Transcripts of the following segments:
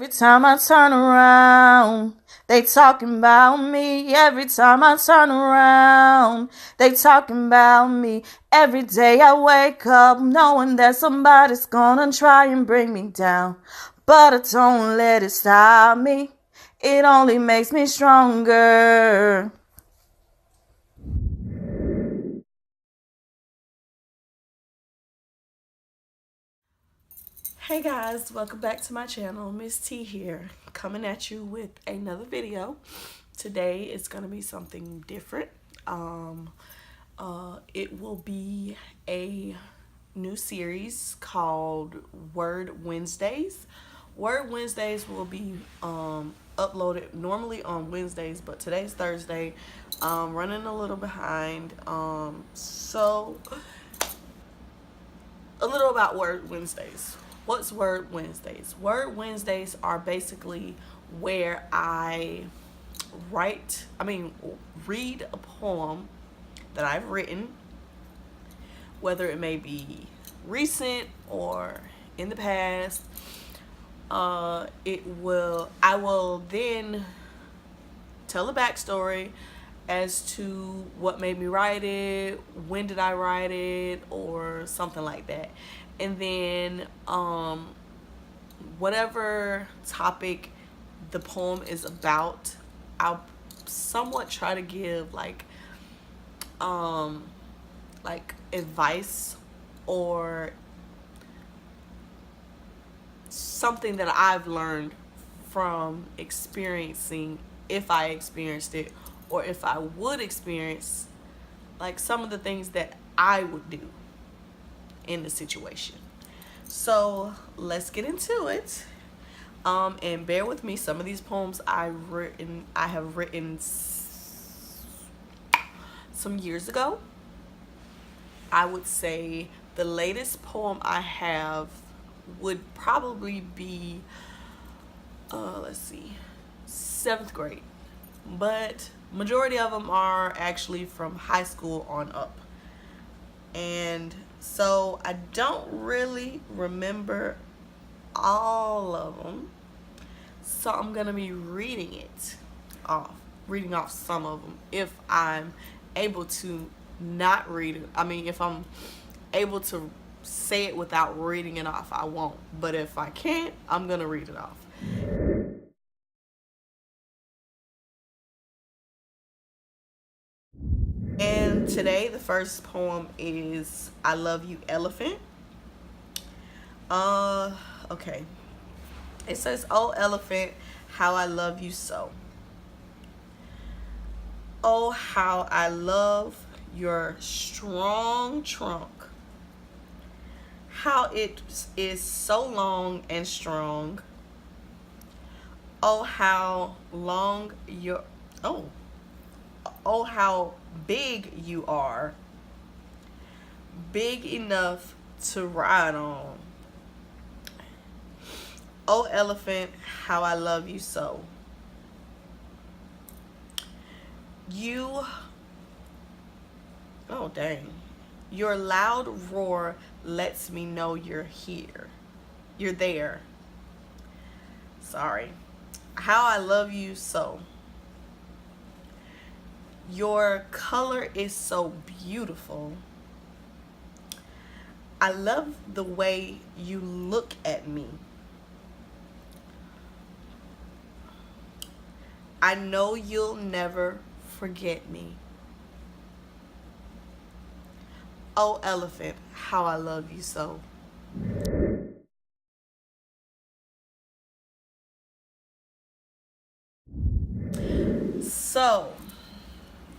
Every time I turn around, they talking about me. Every time I turn around, they talking about me. Every day I wake up knowing that somebody's gonna try and bring me down. But I don't let it stop me. It only makes me stronger. Hey guys, welcome back to my channel. Miss T here, coming at you with another video. Today is gonna be something different. It will be a new series called Word Wednesdays. Word Wednesdays will be uploaded normally on Wednesdays, but today's Thursday. Running a little behind. So a little about Word Wednesdays. What's Word Wednesdays? Word Wednesdays are basically where I read a poem that I've written, whether it may be recent or in the past. I will then tell a backstory as to what made me write it, when did I write it, or something like that. And then whatever topic the poem is about, I'll somewhat try to give like advice or something that I've learned from experiencing, if I experienced it, or if I would experience, like some of the things that I would do in the situation. So let's get into it. And bear with me, some of these poems I have written some years ago. I would say the latest poem I have would probably be let's see, 7th grade, but majority of them are actually from high school on up. And so I don't really remember all of them, so I'm gonna be reading off some of them if I'm able to not read it. If I'm able to say it without reading it off, I won't. But if I can't, I'm gonna read it off. And today the first poem is I Love You Elephant. Okay. It says, "Oh elephant, how I love you so. Oh, how I love your strong trunk. How it is so long and strong. Oh, how long your oh, how big you are. Big enough to ride on. Oh, elephant, how I love you so. You, oh dang. Your loud roar lets me know you're here. You're there. Sorry. How I love you so. Your color is so beautiful. I love the way you look at me. I know you'll never forget me. Oh, elephant, how I love you so." So,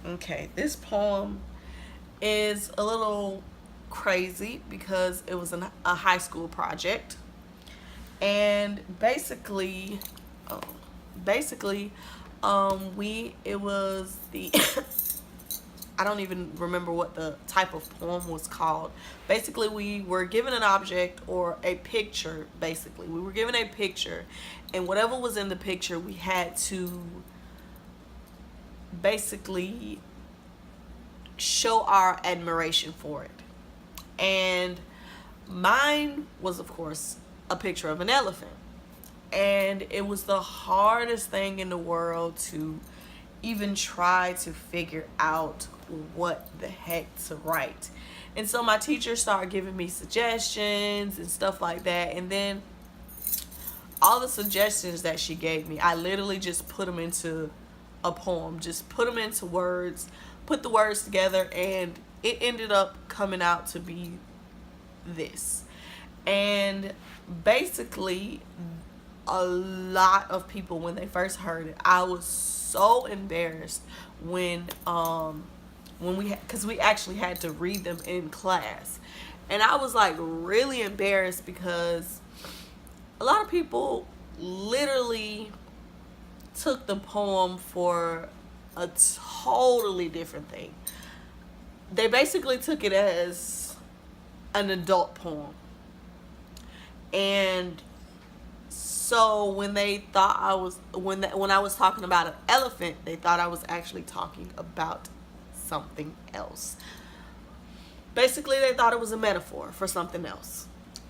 okay, this poem is a little crazy because it was a high school project. And basically, it was the I don't even remember what the type of poem was called. Basically, we were given an object or a picture. Basically, we were given a picture, and whatever was in the picture, we had to basically show our admiration for it. And mine was, of course, a picture of an elephant. And And it was the hardest thing in the world to even try to figure out what the heck to write. And so my teacher started giving me suggestions and stuff like that. And then all the suggestions that she gave me, I literally just put them into a poem, just put them into words, put the words together, and it ended up coming out to be this. And basically, a lot of people, when they first heard it, I was so embarrassed when we because we actually had to read them in class, and I was like really embarrassed because a lot of people literally took the poem for a totally different thing. They basically took it as an adult poem. And so when they thought I was when I was talking about an elephant, they thought I was actually talking about something else. Basically, they thought it was a metaphor for something else.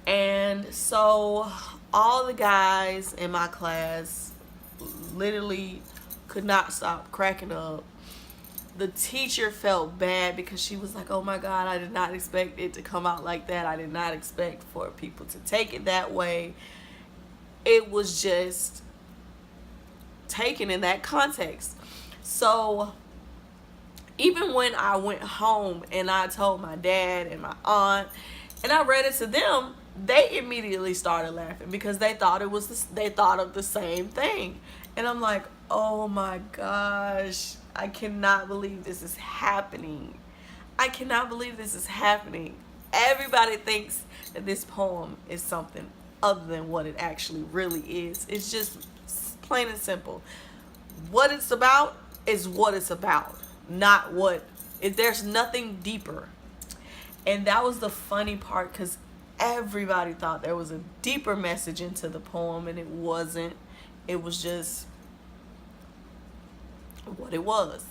And so all the guys in my class literally could not stop cracking up. The teacher felt bad because she was like, oh my God, I did not expect it to come out like that. I did not expect for people to take it that way. It was just taken in that context. So even when I went home and I told my dad and my aunt and I read it to them, they immediately started laughing because they thought they thought of the same thing. And I'm like, oh my gosh, I cannot believe this is happening. I cannot believe this is happening. Everybody thinks that this poem is something other than what it actually really is. It's just plain and simple. What it's about is what it's about, not what. There's nothing deeper. And that was the funny part because everybody thought there was a deeper message into the poem, and it wasn't. It was just what it was.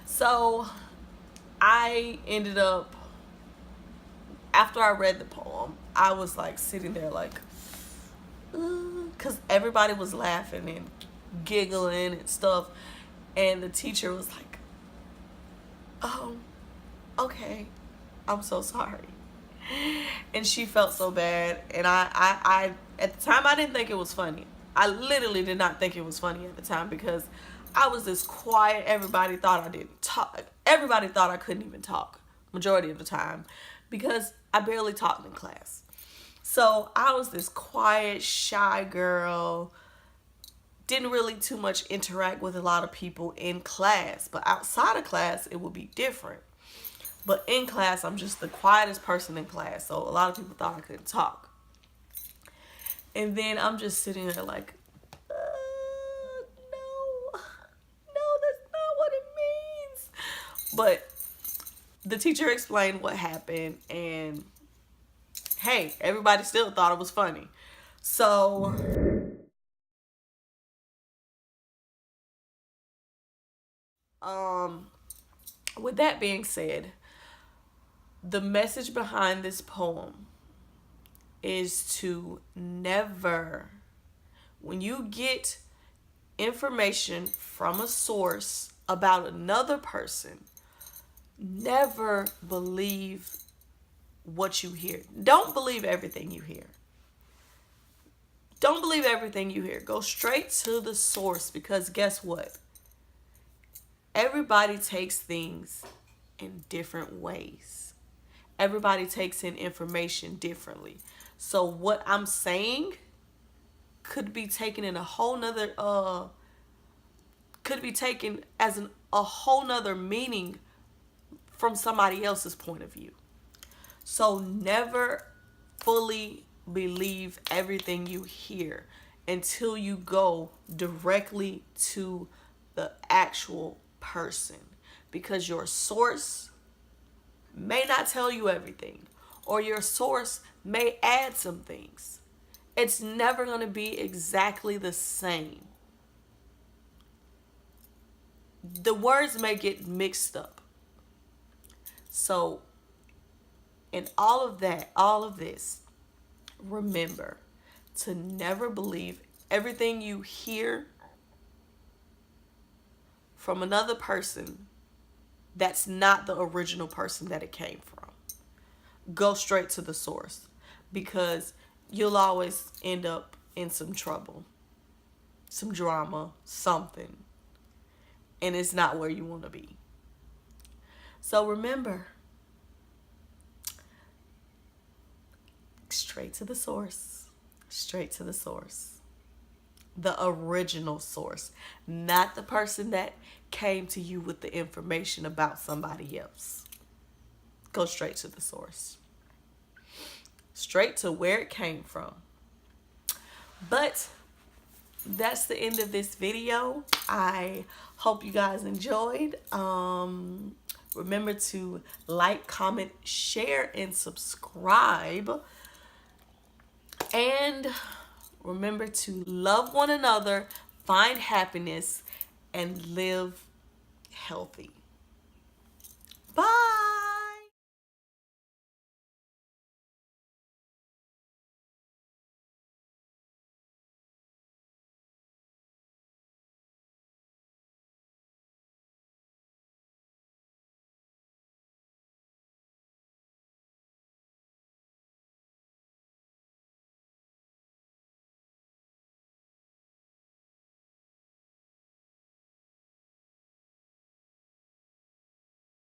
So I ended up, after I read the poem, I was like sitting there like, because everybody was laughing and giggling and stuff, and the teacher was like, oh, okay, I'm so sorry. And she felt so bad, and I at the time I didn't think it was funny. I literally did not think it was funny at the time because I was this quiet. Everybody thought I didn't talk. Everybody thought I couldn't even talk majority of the time because I barely talked in class. So I was this quiet, shy girl, didn't really too much interact with a lot of people in class, but outside of class, it would be different. But in class, I'm just the quietest person in class, so a lot of people thought I couldn't talk. And then I'm just sitting there like, no, that's not what it means. But the teacher explained what happened, and hey, everybody still thought it was funny. So with that being said, the message behind this poem is to never, when you get information from a source about another person, never believe what you hear. Don't believe everything you hear. Don't believe everything you hear. Go straight to the source, because guess what? Everybody takes things in different ways. Everybody takes in information differently. So what I'm saying could be taken in a whole nother could be taken as a whole nother meaning from somebody else's point of view. So never fully believe everything you hear until you go directly to the actual person, because your source may not tell you everything, or your source may add some things. It's never going to be exactly the same. The words may get mixed up. So in all of this, remember to never believe Everything you hear from another person, that's not the original person that it came from. Go straight to the source, because you'll always end up in some trouble, some drama, something, and it's not where you want to be. So remember, straight to the source, straight to the source. The original source, not the person that came to you with the information about somebody else. Go straight to the source, straight to where it came from. But that's the end of this video. I hope you guys enjoyed. Remember to like, comment, share, and subscribe. And remember to love one another, find happiness, and live healthy. Bye.